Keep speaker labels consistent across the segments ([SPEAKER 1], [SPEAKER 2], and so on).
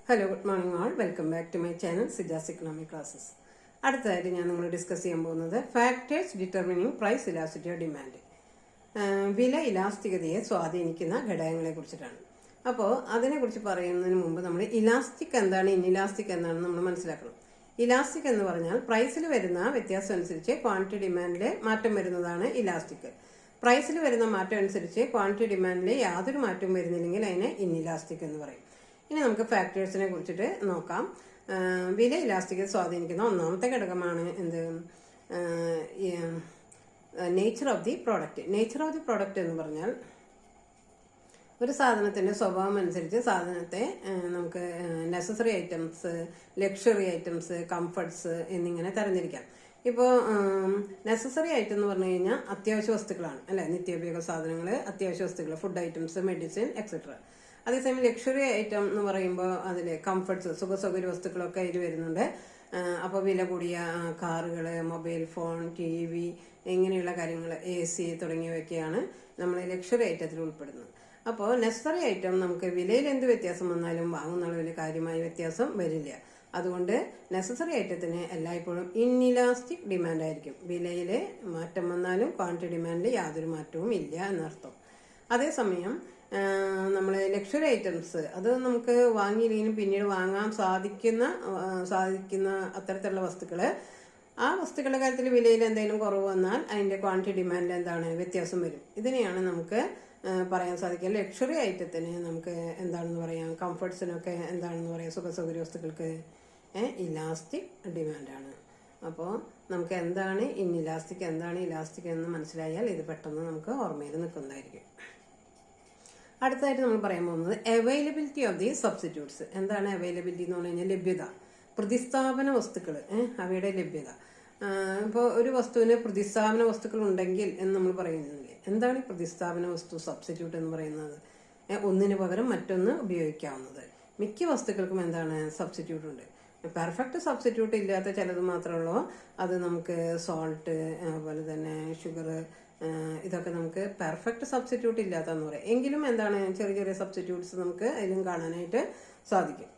[SPEAKER 1] Hello, good morning all. Welcome back to my channel Sijas economic classes. അടുത്തതായിട്ട് ഞാൻ നിങ്ങൾ discuss ചെയ്യാൻ പോകുന്നത് factors determining price elasticity of demand, വില ഇലാസ്തികതയെ സ്വാധീനിക്കുന്ന ഘടകങ്ങളെ കുറിച്ചിട്ടാണ്. അപ്പോൾ അതിനെക്കുറിച്ച് പറയുന്നതിന് മുമ്പ് നമ്മൾ ഇലാസ്റ്റിക് എന്താണ്, ഇൻഇലാസ്റ്റിക് എന്താണെന്ന് നമ്മൾ മനസ്സിലാക്കണം. ഇലാസ്റ്റിക് എന്ന് പറഞ്ഞാൽ പ്രൈസിൽ വരുന്ന വ്യത്യാസം അനുസരിച്ച് ക്വാണ്ടിറ്റി ഡിമാൻഡിൽ മാറ്റം വരുന്നതാണ് ഇലാസ്റ്റിക്. പ്രൈസിൽ വരുന്ന മാറ്റം അനുസരിച്ച് ക്വാണ്ടിറ്റി ഡിമാൻഡിൽ യാതൊരു മാറ്റവും വരുന്നില്ലെങ്കിൽ അതിനെ ഇൻഇലാസ്റ്റിക് എന്ന് പറയും. ഇനി നമുക്ക് ഫാക്ടേഴ്സിനെ കുറിച്ചിട്ട് നോക്കാം. വില ഇലാസ്റ്റികത സ്വാധീനിക്കുന്ന ഒന്നാമത്തെ ഘടകമാണ് എന്ത്, nature of the product. Nature of the product എന്ന് പറഞ്ഞാൽ ഒരു സാധനത്തിന്റെ സ്വഭാവം അനുസരിച്ച് സാധനത്തെ നമുക്ക് necessary items, luxury items, comforts എന്നിങ്ങനെ തരംതിരിക്കാം. ഇപ്പോൾ നെസസറി ഐറ്റം എന്ന് പറഞ്ഞു കഴിഞ്ഞാൽ അത്യാവശ്യ വസ്തുക്കളാണ് അല്ലെ, നിത്യോപയോഗ സാധനങ്ങൾ, അത്യാവശ്യ വസ്തുക്കൾ, ഫുഡ് ഐറ്റംസ്, മെഡിസിൻ എക്സെട്ര. അതേസമയം ലക്ഷറി ഐറ്റം എന്ന് പറയുമ്പോൾ അതിൽ കംഫർട്ട്സ്, സുഖസൗകര്യ വസ്തുക്കളൊക്കെ അതിൽ വരുന്നുണ്ട്. അപ്പോൾ വില കൂടിയ കാറുകൾ, മൊബൈൽ ഫോൺ, TV ഇങ്ങനെയുള്ള കാര്യങ്ങൾ, AC തുടങ്ങിയവയൊക്കെയാണ് നമ്മൾ ലക്ഷറി ഐറ്റത്തിൽ ഉൾപ്പെടുന്നത്. അപ്പോൾ നെസസറി ഐറ്റം നമുക്ക് വിലയിൽ എന്ത് വ്യത്യാസം വന്നാലും വാങ്ങുന്ന അളവിൽ കാര്യമായ വ്യത്യാസം വരില്ല. അതുകൊണ്ട് നെസസറി ഐറ്റത്തിന് എല്ലായ്പ്പോഴും ഇൻഇലാസ്റ്റിക് ഡിമാൻഡ് ആയിരിക്കും. വിലയിൽ മാറ്റം വന്നാലും ക്വാണ്ടിറ്റി ഡിമാൻഡിൽ യാതൊരു മാറ്റവും ഇല്ല എന്നർത്ഥം. അതേസമയം നമ്മൾ ലക്ഷറി ഐറ്റംസ് അത് നമുക്ക് വാങ്ങിയില്ലെങ്കിലും പിന്നീട് വാങ്ങാൻ സാധിക്കുന്ന അത്തരത്തിലുള്ള വസ്തുക്കൾ, ആ വസ്തുക്കളുടെ കാര്യത്തിൽ വിലയിൽ എന്തെങ്കിലും കുറവ് വന്നാൽ അതിന്റെ ക്വാണ്ടിറ്റി ഡിമാൻഡിൽ എന്താണ് വ്യത്യാസം വരും. ഇതിനെയാണ് നമുക്ക് പറയാൻ സാധിക്കുക. ലക്ഷറി ഐറ്റത്തിന് നമുക്ക് എന്താണെന്ന് പറയാം, കംഫർട്ട്സിനൊക്കെ എന്താണെന്ന് പറയാം, സുഖസൗകര്യ വസ്തുക്കൾക്ക് ഇലാസ്റ്റിക് ഡിമാൻഡാണ്. അപ്പോൾ നമുക്ക് എന്താണ് ഇൻഇലാസ്റ്റിക്, എന്താണ് ഇലാസ്റ്റിക് എന്ന് മനസ്സിലായാൽ ഇത് പെട്ടെന്ന് നമുക്ക് ഓർമ്മയിൽ നിൽക്കുന്നതായിരിക്കും. അടുത്തായിട്ട് നമ്മൾ പറയാൻ പോകുന്നത് അവൈലബിലിറ്റി ഓഫ് ദി സബ്സ്റ്റിറ്റ്യൂട്ട്സ്. എന്താണ് അവൈലബിലിറ്റി എന്ന് പറഞ്ഞു കഴിഞ്ഞാൽ ലഭ്യത, പ്രതിസ്ഥാപന വസ്തുക്കൾ, അവയുടെ ലഭ്യത. ഇപ്പോൾ ഒരു വസ്തുവിന് പ്രതിസ്ഥാപന വസ്തുക്കൾ ഉണ്ടെങ്കിൽ എന്ന് നമ്മൾ പറയുന്നില്ലേ, എന്താണ് ഈ പ്രതിസ്ഥാപന വസ്തു, സബ്സ്റ്റിറ്റ്യൂട്ട് എന്ന് പറയുന്നത്? ഒന്നിന് പകരം മറ്റൊന്ന് ഉപയോഗിക്കാവുന്നത്. മിക്ക വസ്തുക്കൾക്കും എന്താണ് സബ്സ്റ്റിറ്റ്യൂട്ട് ഉണ്ട്. പെർഫെക്റ്റ് സബ്സ്റ്റിറ്റ്യൂട്ട് ഇല്ലാത്ത ചിലത് മാത്രമുള്ളൂ. അത് നമുക്ക് സോൾട്ട്, അതുപോലെ തന്നെ ഷുഗർ, ഇതൊക്കെ നമുക്ക് പെർഫെക്റ്റ് സബ്സ്റ്റിറ്റ്യൂട്ട് ഇല്ലാത്തതെന്ന് പറയാം. എങ്കിലും എന്താണ് ചെറിയ ചെറിയ സബ്സ്റ്റിറ്റ്യൂട്ട്സ് നമുക്ക് അതിലും കാണാനായിട്ട് സാധിക്കും.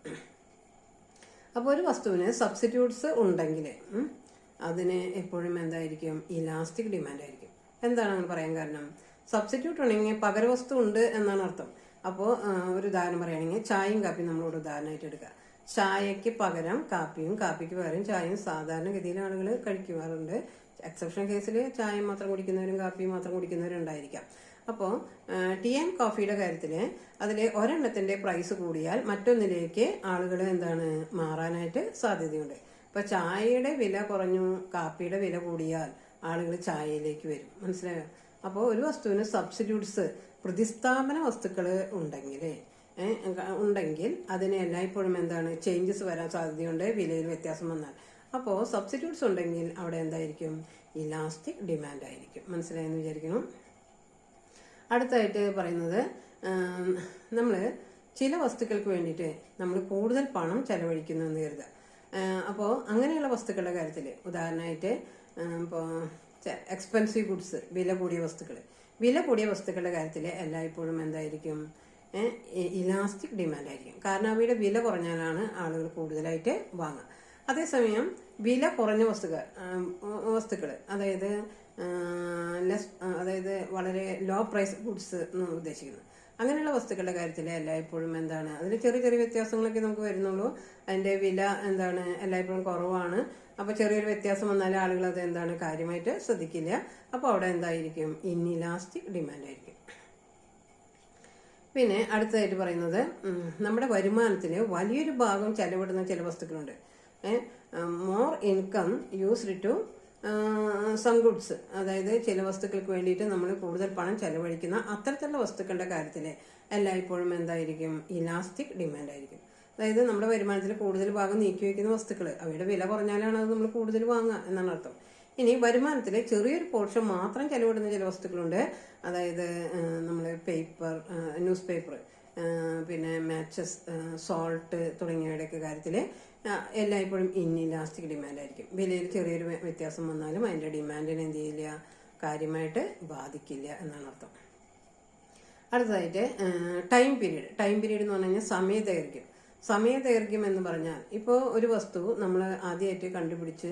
[SPEAKER 1] അപ്പോൾ ഒരു വസ്തുവിന് സബ്സ്റ്റിറ്റ്യൂട്ട്സ് ഉണ്ടെങ്കിൽ അതിന് എപ്പോഴും എന്തായിരിക്കും, ഇലാസ്റ്റിക് ഡിമാൻഡ് ആയിരിക്കും. എന്താണ് അങ്ങനെ പറയാൻ കാരണം? സബ്സ്റ്റിറ്റ്യൂട്ട് ഉണ്ടെങ്കിൽ പകരവസ്തു ഉണ്ട് എന്നാണ് അർത്ഥം. അപ്പോൾ ഒരു ഉദാഹരണം പറയുകയാണെങ്കിൽ ചായയും കാപ്പിയും നമ്മളോട് ഉദാഹരണമായിട്ട് എടുക്കുക. ചായയ്ക്ക് പകരം കാപ്പിയും, കാപ്പിക്ക് പകരം ചായയും സാധാരണഗതിയിൽ ആളുകൾ കഴിക്കുവാറുണ്ട്. എക്സെപ്ഷൻ കേസിൽ ചായ മാത്രം കുടിക്കുന്നവരും കാപ്പിയും മാത്രം കുടിക്കുന്നവരും ഉണ്ടായിരിക്കാം. അപ്പോൾ ടീ ആൻഡ് കോഫിയുടെ കാര്യത്തിൽ അതിൽ ഒരെണ്ണത്തിന്റെ പ്രൈസ് കൂടിയാൽ മറ്റൊന്നിലേക്ക് ആളുകൾ എന്താണ് മാറാനായിട്ട് സാധ്യതയുണ്ട്. ഇപ്പൊ ചായയുടെ വില കുറഞ്ഞു, കാപ്പിയുടെ വില കൂടിയാൽ ആളുകൾ ചായയിലേക്ക് വരും. മനസ്സിലായോ? അപ്പോൾ ഒരു വസ്തുവിന് സബ്സ്റ്റിറ്റ്യൂട്ട്സ്, പ്രതിസ്ഥാപന വസ്തുക്കൾ ഉണ്ടെങ്കിൽ അതിന് എല്ലായ്പ്പോഴും എന്താണ് ചേഞ്ചസ് വരാൻ സാധ്യതയുണ്ട് വിലയിൽ വ്യത്യാസം വന്നാൽ. അപ്പോൾ സബ്സ്റ്റിറ്റ്യൂട്ട്സ് ഉണ്ടെങ്കിൽ അവിടെ എന്തായിരിക്കും, ഇലാസ്റ്റിക് ഡിമാൻഡ് ആയിരിക്കും. മനസ്സിലായെന്ന് വിചാരിക്കണം. അടുത്തായിട്ട് പറയുന്നത് നമ്മൾ ചില വസ്തുക്കൾക്ക് വേണ്ടിയിട്ട് നമ്മൾ കൂടുതൽ പണം ചെലവഴിക്കുന്നു എന്ന് കരുതുക. അപ്പോൾ അങ്ങനെയുള്ള വസ്തുക്കളുടെ കാര്യത്തിൽ ഉദാഹരണമായിട്ട് ഇപ്പോൾ എക്സ്പെൻസീവ് ഗുഡ്സ്, വില കൂടിയ വസ്തുക്കളുടെ കാര്യത്തിൽ എല്ലായ്പ്പോഴും എന്തായിരിക്കും, ഇലാസ്റ്റിക് ഡിമാൻഡ് ആയിരിക്കും. കാരണം അവയുടെ വില കുറഞ്ഞാലാണ് ആളുകൾ കൂടുതലായിട്ട് വാങ്ങുക. അതേസമയം വില കുറഞ്ഞ വസ്തുക്കൾ അതായത് വളരെ ലോ പ്രൈസ് ഗുഡ്സ് എന്ന് ഉദ്ദേശിക്കുന്നത്, അങ്ങനെയുള്ള വസ്തുക്കളുടെ കാര്യത്തിൽ എല്ലായ്പ്പോഴും എന്താണ്, അതിൽ ചെറിയ ചെറിയ വ്യത്യാസങ്ങളൊക്കെ നമുക്ക് വരുന്നുള്ളൂ. അതിന്റെ വില എന്താണ് എല്ലായ്പ്പോഴും കുറവാണ്. അപ്പൊ ചെറിയൊരു വ്യത്യാസം വന്നാൽ ആളുകൾ അത് എന്താണ് കാര്യമായിട്ട് ശ്രദ്ധിക്കില്ല. അപ്പൊ അവിടെ എന്തായിരിക്കും, ഇൻഇലാസ്റ്റിക് ഡിമാൻഡ് ആയിരിക്കും. പിന്നെ അടുത്തതായിട്ട് പറയുന്നത് നമ്മുടെ വരുമാനത്തിൽ വലിയൊരു ഭാഗം ചെലവിടുന്ന ചില വസ്തുക്കളുണ്ട്. More income used to some goods, അതായത് ചില വസ്തുക്കൾക്ക് വേണ്ടിയിട്ട് നമ്മൾ കൂടുതൽ പണം ചെലവഴിക്കുന്ന അത്തരത്തിലുള്ള വസ്തുക്കളുടെ കാര്യത്തിൽ എല്ലായ്പ്പോഴും എന്തായിരിക്കും, ഇലാസ്റ്റിക് ഡിമാൻഡ് ആയിരിക്കും. അതായത് നമ്മുടെ വരുമാനത്തിൽ കൂടുതൽ ഭാഗം നീക്കി വയ്ക്കുന്ന വസ്തുക്കൾ, അവയുടെ വില കുറഞ്ഞാലാണ് അത് നമ്മൾ കൂടുതൽ വാങ്ങുക എന്നാണ് അർത്ഥം. ഇനി വരുമാനത്തിൽ ചെറിയൊരു പോർഷൻ മാത്രം ചെലവിടുന്ന ചില വസ്തുക്കളുണ്ട്. അതായത് നമ്മൾ ന്യൂസ് പേപ്പർ, പിന്നെ മാച്ചസ്, സോൾട്ട് തുടങ്ങിയവയുടെയൊക്കെ കാര്യത്തിൽ എല്ലായ്പ്പോഴും ഇൻഇലാസ്റ്റിക് ഡിമാൻഡ് ആയിരിക്കും. വിലയിൽ ചെറിയൊരു വ്യത്യാസം വന്നാലും അതിന്റെ ഡിമാൻഡിനെ എന്ത് ചെയ്യില്ല, കാര്യമായിട്ട് ബാധിക്കില്ല എന്നാണ് അർത്ഥം. അടുത്തതായിട്ട് ടൈം പീരീഡ് എന്ന് പറഞ്ഞു കഴിഞ്ഞാൽ സമയദൈർഘ്യം. സമയദൈർഘ്യം എന്ന് പറഞ്ഞാൽ ഇപ്പോൾ ഒരു വസ്തു നമ്മൾ ആദ്യമായിട്ട് കണ്ടുപിടിച്ച്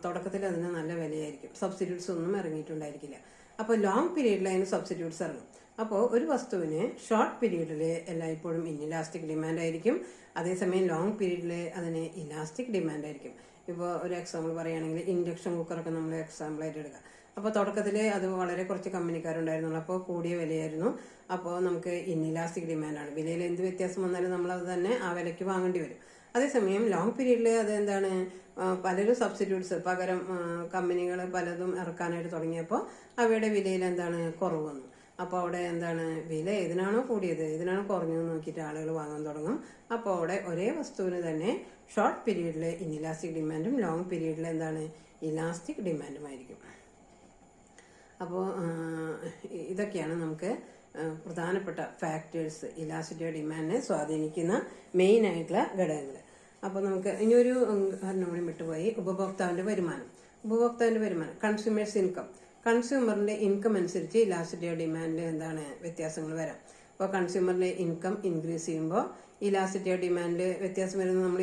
[SPEAKER 1] തുടക്കത്തിൽ അതിന് നല്ല വിലയായിരിക്കും, സബ്സ്റ്റിറ്റ്യൂട്ട്സ് ഒന്നും ഇറങ്ങിയിട്ടുണ്ടായിരിക്കില്ല. അപ്പോൾ ലോങ് പീരീഡിൽ അതിന് സബ്സ്റ്റിറ്റ്യൂട്ട്സ് ഇറങ്ങും. അപ്പോൾ ഒരു വസ്തുവിന് ഷോർട്ട് പീരീഡിൽ എല്ലായ്പ്പോഴും ഇൻഇലാസ്റ്റിക് ഡിമാൻഡ് ആയിരിക്കും, അതേസമയം ലോങ് പീരീഡിൽ അതിന് ഇലാസ്റ്റിക് ഡിമാൻഡ് ആയിരിക്കും. ഇപ്പോൾ ഒരു എക്സാമ്പിൾ പറയുകയാണെങ്കിൽ ഇൻഡക്ഷൻ കുക്കറൊക്കെ നമ്മൾ എക്സാമ്പിളായിട്ട് എടുക്കുക. അപ്പോൾ തുടക്കത്തിൽ അത് വളരെ കുറച്ച് കമ്പനിക്കാരുണ്ടായിരുന്നുള്ളൂ, അപ്പോൾ കൂടിയ വിലയായിരുന്നു. അപ്പോൾ നമുക്ക് ഇൻഇലാസ്റ്റിക് ഡിമാൻഡാണ്, വിലയിൽ എന്ത് വ്യത്യാസം വന്നാലും നമ്മളത് തന്നെ ആ വിലയ്ക്ക് വാങ്ങേണ്ടി വരും. അതേസമയം ലോങ് പീരീഡിൽ അത് എന്താണ്, പലരും സബ്സ്റ്റിറ്റ്യൂട്ട്സ് പകരം കമ്പനികൾ പലതും ഇറക്കാനായിട്ട് തുടങ്ങിയപ്പോൾ അവയുടെ വിലയിൽ എന്താണ് കുറവ് വന്നു. അപ്പോൾ അവിടെ എന്താണ്, വില ഏതിനാണോ കൂടിയത് ഏതിനാണോ കുറഞ്ഞതെന്ന് നോക്കിയിട്ട് ആളുകൾ വാങ്ങാൻ തുടങ്ങും. അപ്പോൾ അവിടെ ഒരേ വസ്തുവിന് തന്നെ ഷോർട്ട് പീരീഡിൽ ഇൻഇലാസ്റ്റിക് ഡിമാൻഡും ലോങ് പീരീഡിൽ എന്താണ് ഇലാസ്റ്റിക് ഡിമാൻഡുമായിരിക്കും. അപ്പോൾ ഇതൊക്കെയാണ് നമുക്ക് പ്രധാനപ്പെട്ട ഫാക്ടേഴ്സ് ഇലാസ്റ്റിസിറ്റി ഡിമാൻഡിനെ സ്വാധീനിക്കുന്ന മെയിൻ ആയിട്ടുള്ള ഘടകങ്ങൾ. അപ്പോൾ നമുക്ക് ഇനിയൊരു കാരണം കൂടി വിട്ടുപോയി, ഉപഭോക്താവിന്റെ വരുമാനം കൺസ്യൂമേഴ്സ് ഇൻകം. കൺസ്യൂമറിന്റെ ഇൻകം അനുസരിച്ച് ഇലാസ്റ്റിസിറ്റി ഡിമാൻഡിൽ എന്താണ് വ്യത്യാസങ്ങൾ വരാം. അപ്പോൾ കൺസ്യൂമറിന്റെ ഇൻകം ഇൻക്രീസ് ചെയ്യുമ്പോൾ ഇലാസ്റ്റിസിറ്റി ഡിമാൻഡിൽ വ്യത്യാസം വരുന്നത് നമ്മൾ